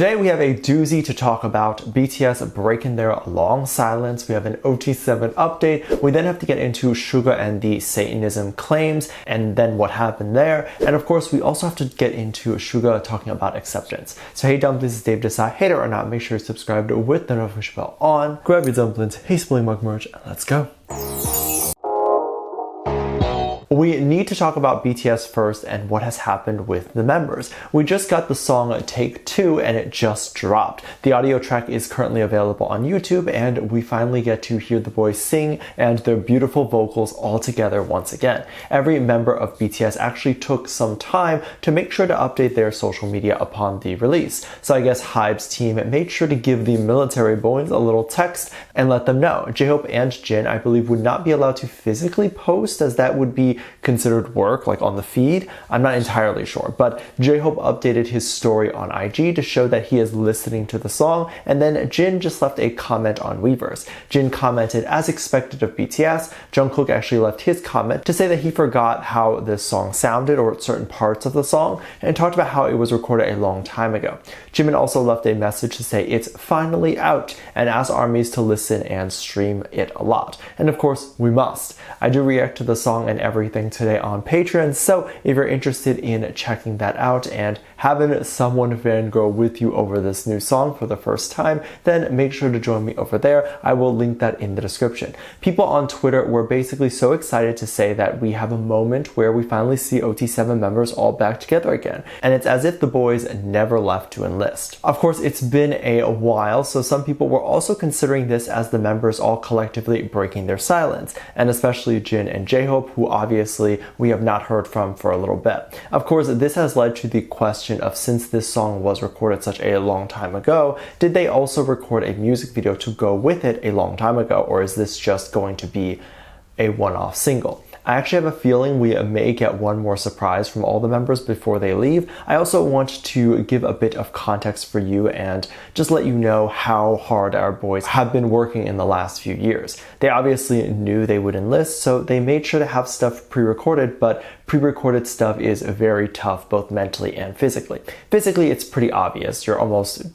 Today we have a doozy to talk about. BTS breaking their long silence. We have an OT7 update. We then have to get into Suga and the Satanism claims and then what happened there. And of course, we also have to get into Suga talking about acceptance. So hey Dumplings, this is Dave Desai. Hater or not, make sure you're subscribed with the notification bell on. Grab your dumplings, hey Spilling Mug merch, and let's go. We need to talk about BTS first and what has happened with the members. We just got the song Take Two and it just dropped. The audio track is currently available on YouTube and we finally get to hear the boys sing and their beautiful vocals all together once again. Every member of BTS actually took some time to make sure to update their social media upon the release. So I guess HYBE's team made sure to give the military boys a little text and let them know. J-Hope and Jin, I believe, would not be allowed to physically post as that would be considered work, like on the feed. I'm not entirely sure, but J-Hope updated his story on IG to show that he is listening to the song, and then Jin just left a comment on Weverse. Jin commented, as expected of BTS. Jungkook actually left his comment to say that he forgot how this song sounded or certain parts of the song, and talked about how it was recorded a long time ago. Jimin also left a message to say it's finally out, and asked armies to listen and stream it a lot. And of course, we must. I do react to the song and everything today on Patreon, so if you're interested in checking that out and having someone fangirl with you over this new song for the first time, then make sure to join me over there. I will link that in the description. People on Twitter were basically so excited to say that we have a moment where we finally see OT7 members all back together again, and it's as if the boys never left to enlist. Of course, it's been a while, so some people were also considering this as the members all collectively breaking their silence, and especially Jin and J-Hope, who obviously we have not heard from for a little bit. Of course, this has led to the question of, since this song was recorded such a long time ago, did they also record a music video to go with it a long time ago, or is this just going to be a one-off single? I actually have a feeling we may get one more surprise from all the members before they leave. I also want to give a bit of context for you and just let you know how hard our boys have been working in the last few years. They obviously knew they would enlist, so they made sure to have stuff pre-recorded, but pre-recorded stuff is very tough both mentally and physically. Physically, it's pretty obvious. You're almost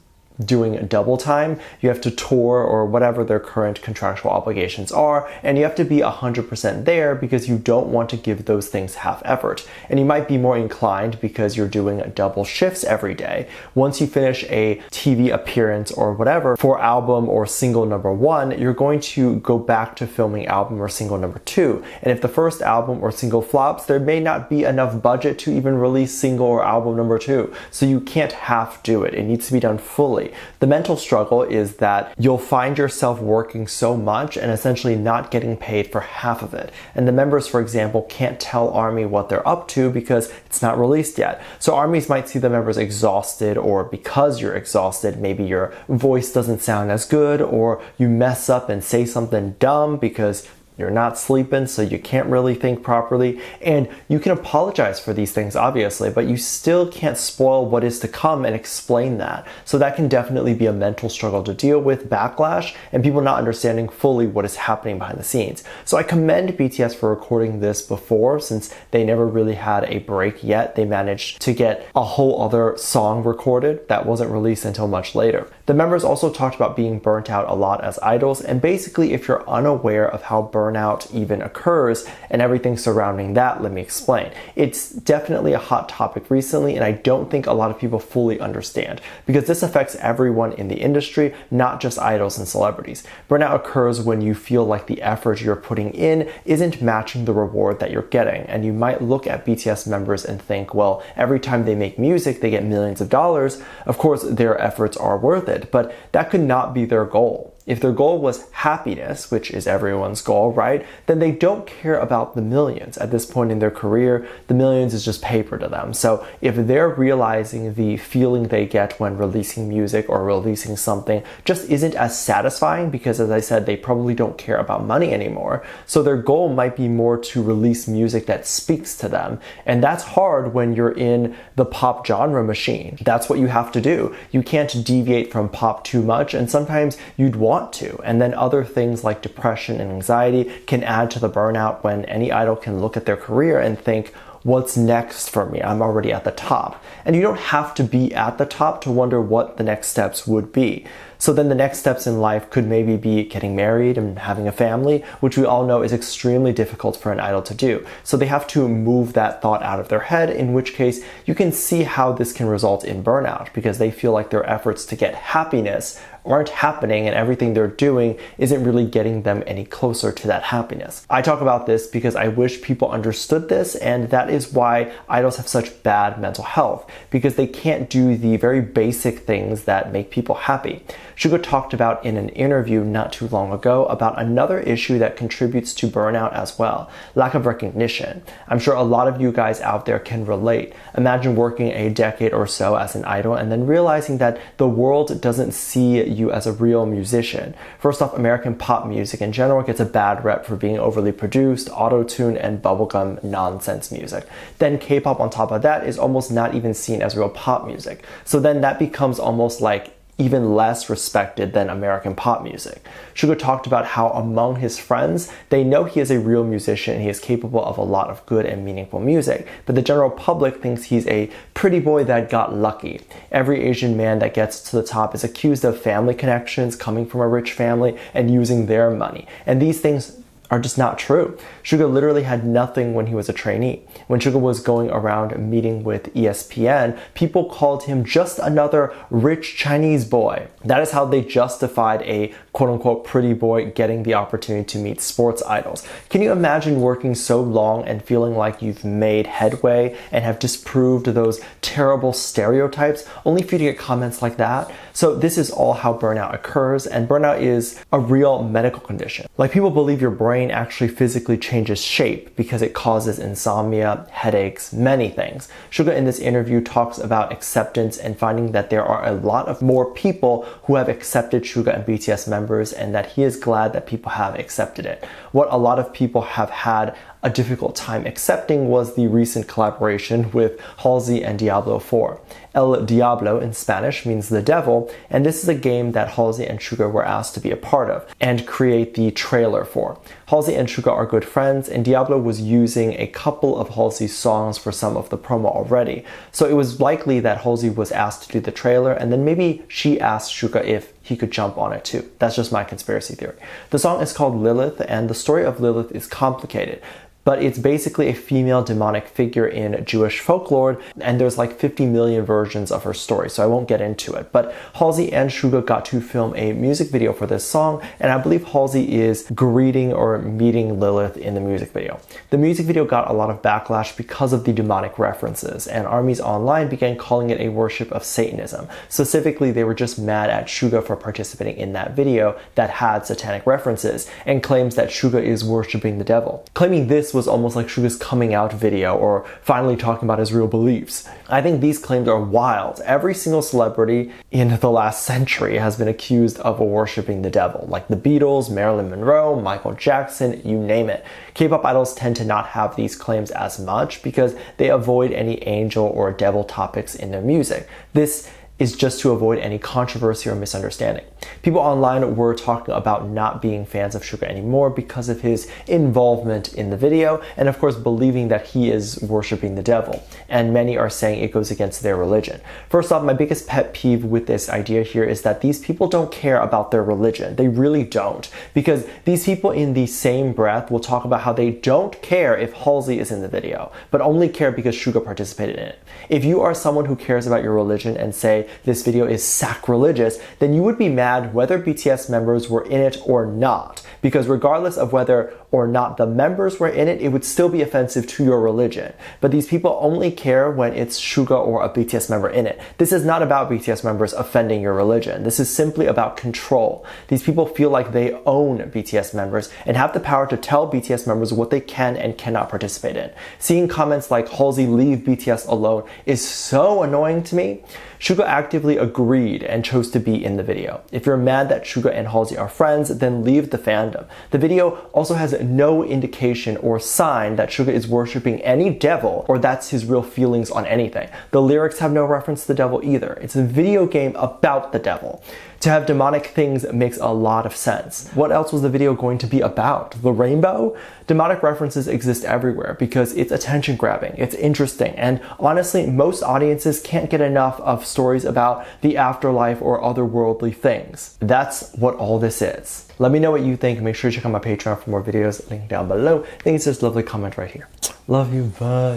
doing double time. You have to tour or whatever their current contractual obligations are, and you have to be 100% there because you don't want to give those things half effort. And you might be more inclined because you're doing double shifts every day. Once you finish a TV appearance or whatever for album or single number one, you're going to go back to filming album or single number two. And if the first album or single flops, there may not be enough budget to even release single or album number two. So you can't half do it. It needs to be done fully. The mental struggle is that you'll find yourself working so much and essentially not getting paid for half of it. And the members, for example, can't tell ARMY what they're up to because it's not released yet. So armies might see the members exhausted, or because you're exhausted, maybe your voice doesn't sound as good, or you mess up and say something dumb because you're not sleeping, so you can't really think properly. And you can apologize for these things, obviously, but you still can't spoil what is to come and explain that. So that can definitely be a mental struggle to deal with, backlash, and people not understanding fully what is happening behind the scenes. So I commend BTS for recording this before, since they never really had a break yet. They managed to get a whole other song recorded that wasn't released until much later. The members also talked about being burnt out a lot as idols, and basically if you're unaware of how burnout even occurs and everything surrounding that, let me explain. It's definitely a hot topic recently, and I don't think a lot of people fully understand, because this affects everyone in the industry, not just idols and celebrities. Burnout occurs when you feel like the effort you're putting in isn't matching the reward that you're getting, and you might look at BTS members and think, well, every time they make music they get millions of dollars. Of course their efforts are worth it, but that could not be their goal. If their goal was happiness, which is everyone's goal, right, then they don't care about the millions. At this point in their career, the millions is just paper to them. So if they're realizing the feeling they get when releasing music or releasing something just isn't as satisfying, because as I said, they probably don't care about money anymore. So their goal might be more to release music that speaks to them. And that's hard when you're in the pop genre machine. That's what you have to do. You can't deviate from pop too much, and sometimes you'd want to. And then other things like depression and anxiety can add to the burnout when any idol can look at their career and think, what's next for me? I'm already at the top. And you don't have to be at the top to wonder what the next steps would be. So then the next steps in life could maybe be getting married and having a family, which we all know is extremely difficult for an idol to do. So they have to move that thought out of their head, in which case you can see how this can result in burnout, because they feel like their efforts to get happiness aren't happening and everything they're doing isn't really getting them any closer to that happiness. I talk about this because I wish people understood this, and that is why idols have such bad mental health, because they can't do the very basic things that make people happy. Suga talked about in an interview not too long ago about another issue that contributes to burnout as well: lack of recognition. I'm sure a lot of you guys out there can relate. Imagine working a decade or so as an idol and then realizing that the world doesn't see you as a real musician. First off, American pop music in general gets a bad rep for being overly produced, auto-tuned, and bubblegum nonsense music. Then K-pop on top of that is almost not even seen as real pop music. So then that becomes almost like even less respected than American pop music. Suga talked about how among his friends, they know he is a real musician and he is capable of a lot of good and meaningful music, but the general public thinks he's a pretty boy that got lucky. Every Asian man that gets to the top is accused of family connections, coming from a rich family, and using their money. And these things are just not true. Suga literally had nothing when he was a trainee. When Suga was going around meeting with ESPN, people called him just another rich Chinese boy. That is how they justified a quote-unquote pretty boy getting the opportunity to meet sports idols. Can you imagine working so long and feeling like you've made headway and have disproved those terrible stereotypes only for you to get comments like that? So this is all how burnout occurs, and burnout is a real medical condition. Like, people believe your brain actually physically changes shape because it causes insomnia, headaches, many things. Suga in this interview talks about acceptance and finding that there are a lot of more people who have accepted Suga and BTS members, and that he is glad that people have accepted it. What a lot of people have had a difficult time accepting was the recent collaboration with Halsey and Diablo 4. El Diablo in Spanish means the devil, and this is a game that Halsey and Suga were asked to be a part of and create the trailer for. Halsey and Suga are good friends, and Diablo was using a couple of Halsey's songs for some of the promo already. So it was likely that Halsey was asked to do the trailer, and then maybe she asked Suga if he could jump on it too. That's just my conspiracy theory. The song is called Lilith, and the story of Lilith is complicated, but it's basically a female demonic figure in Jewish folklore, and there's like 50 million versions of her story, so I won't get into it. But Halsey and Suga got to film a music video for this song, and I believe Halsey is greeting or meeting Lilith in the music video. The music video got a lot of backlash because of the demonic references, and armies online began calling it a worship of Satanism. Specifically, they were just mad at Suga for participating in that video that had satanic references, and claims that Suga is worshiping the devil. Claiming this was almost like Suga's coming out video or finally talking about his real beliefs. I think these claims are wild. Every single celebrity in the last century has been accused of worshiping the devil, like the Beatles, Marilyn Monroe, Michael Jackson, you name it. K-pop idols tend to not have these claims as much because they avoid any angel or devil topics in their music. This is just to avoid any controversy or misunderstanding. People online were talking about not being fans of Suga anymore because of his involvement in the video, and of course believing that he is worshiping the devil. And many are saying it goes against their religion. First off, my biggest pet peeve with this idea here is that these people don't care about their religion. They really don't. Because these people in the same breath will talk about how they don't care if Halsey is in the video, but only care because Suga participated in it. If you are someone who cares about your religion and say this video is sacrilegious, then you would be mad whether BTS members were in it or not. Because regardless of whether or not the members were in it, it would still be offensive to your religion. But these people only care when it's Suga or a BTS member in it. This is not about BTS members offending your religion. This is simply about control. These people feel like they own BTS members and have the power to tell BTS members what they can and cannot participate in. Seeing comments like Halsey leave BTS alone is so annoying to me. Suga actively agreed and chose to be in the video. If you're mad that Suga and Halsey are friends, then leave the fandom. The video also has no indication or sign that Suga is worshipping any devil or that's his real feelings on anything. The lyrics have no reference to the devil either. It's a video game about the devil. To have demonic things makes a lot of sense. What else was the video going to be about? The rainbow? Demonic references exist everywhere because it's attention grabbing, it's interesting, and honestly, most audiences can't get enough of stories about the afterlife or otherworldly things. That's what all this is. Let me know what you think. Make sure to check out my Patreon for more videos, link down below. I think it's just a lovely comment right here. Love you, bye.